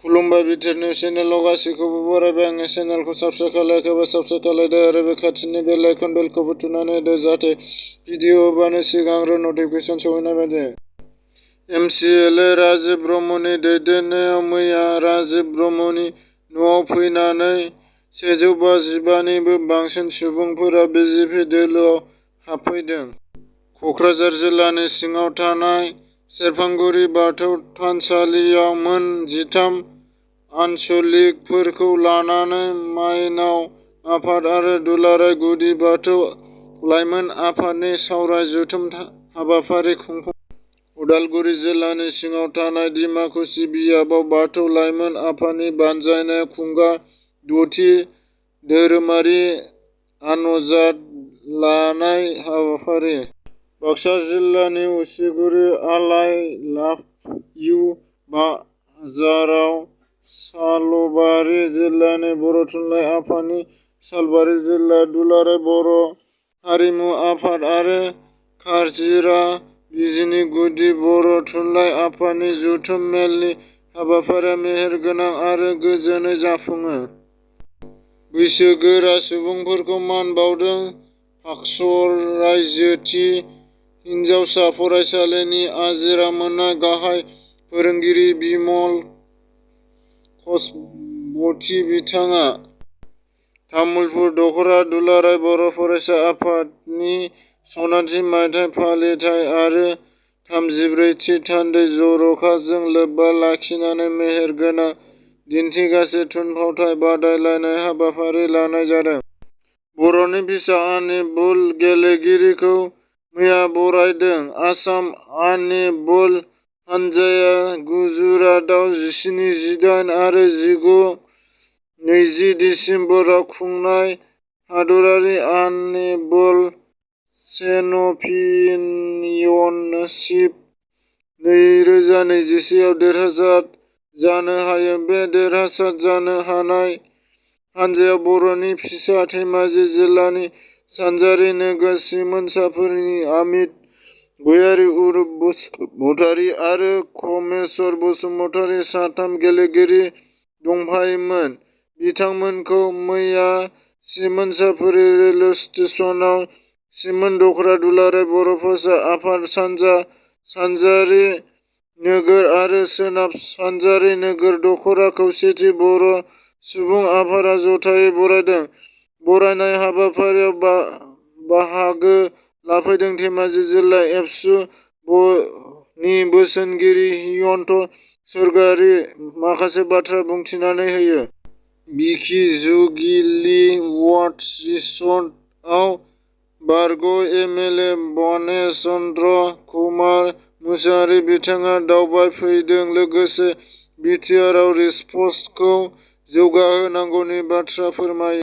खुलुमबाय BTR news चेनेलाव गासैखौबो बरायबाय। आंनि चेनेलखौ साबस्क्राइब खालायाखैबा साबस्क्राइब खालायदो आरो बे खाथिनि बेल आइकन बेलखौबो थुनानै होदो जाहाथे भिडिअ होबानो सिगांग्रो नटिफिकेसन सहैनाय बायदि। एमसिएलए राजिब ब्रह्मनि दैदेननायाव मैया राजिब ब्रह्मनि न'आव फैनानै 155 निबो बांसिन सुबुंफोरा बिजेपि दोलोआव हाबफैदों। क'क्राझार जिल्लानि सिङाव थानाय सेरफांगुरि बाथौ थानसालियाव मोन 13 आनसलिकफोरखौ लानानै माइनाव आफाद आरो दुलाराय गुदि बाथौ लाइमोन आफादनि सावराय जथुम हाबाफारि खुंफुंजादों। उदालगुरि जिल्लानि सिङाव थानाय डिमाकुसि बियाबाव बाथौ लाइमोन आफादनि बानजायनायाव खुंगा 6थि धोरोमारि आनजाद लानाय हाबाफारि। बाक्सा जिल्लानि उसिगुरि आलाय लाभ इउ बाजाराव सालबारि जिल्लानि बर' थुनलाइ आफादनि सालबारि जिल्ला दुलाराय बर' हारिमु आफाद आरो खारजिरा बिजिनि गुदि बर' थुनलाइ आफादनि जथुम मेलनि हाबाफारिया मेहेरगोनां आरो गोजोनै जाफुङो। बैसोगोरा सुबुंफोरखौ मान बाउदों फाक्सर रायजोथि हिनजावसा फरायसालिनि आजिरा मोननाय गाहाय फोरोंगिरि बिमल कसबती बिथाङा। तामुलपुर दख'रा दुलाराय बर' फरायसा आफादनि सनाथि मायथाइ फालिथाइ आरो 34थि थान्दै जर'खाजों लोब्बा लाखिनानै मेहेरगोनां दिन्थिगासे थुनफावथाइ बादायलायनाय हाबाफारि लानाय जादों। बर'नि फिसा आनि बल गेलेगिरिखौ मैया बरायदों। आसाम आनि बल हानजाया गुजरातआव 17, 18 आरो 19-20 दिसेम्बराव खुंनाय हादोरारि आनि बल चेम्पियनशिप 2021 आव देरहासाद जानो हायो। बे देरहासाद जानो हानाय हानजायाव बर'नि फिसा धेमाजि जिल्लानि सानजारि नोगोर सिमोनसाफुरिनि अमित गयारी, अरुप बसुमतारी आरो क्रमेश्वर बसुमतारी साथाम गेलेगिरि दंफायोमोन। बिथांमोनखौ मैया सिमोनसाफुरि रेलवे स्टेशनाव सिमोन दख'रा दुलाराय बर' फरायसा आफाद सानजा सानजारि नोगोर आरो सोनाब सानजारि नोगोर दख'रा खौसेथि बर' सुबुं आफादआ जथायै बरायदों। बरायनाय हाबाफारियाव बाहागो लाफैदों धेमाजि जिल्ला एबसु नि बोसोनगिरि हिमन्त स्वरगयारी माखासे बाथ्रा बुंथिनानै होयो। बिखि जुगिलि वार्ड रिसर्टआव बारग' एमएलए गणेश चन्द्र कुमार मुसाहारि बिथाङा दावबायफैदों लोगोसे बिटिआरआव स्पर्टसखौ जौगाहोनांगौनि बाथ्रा फोरमायो।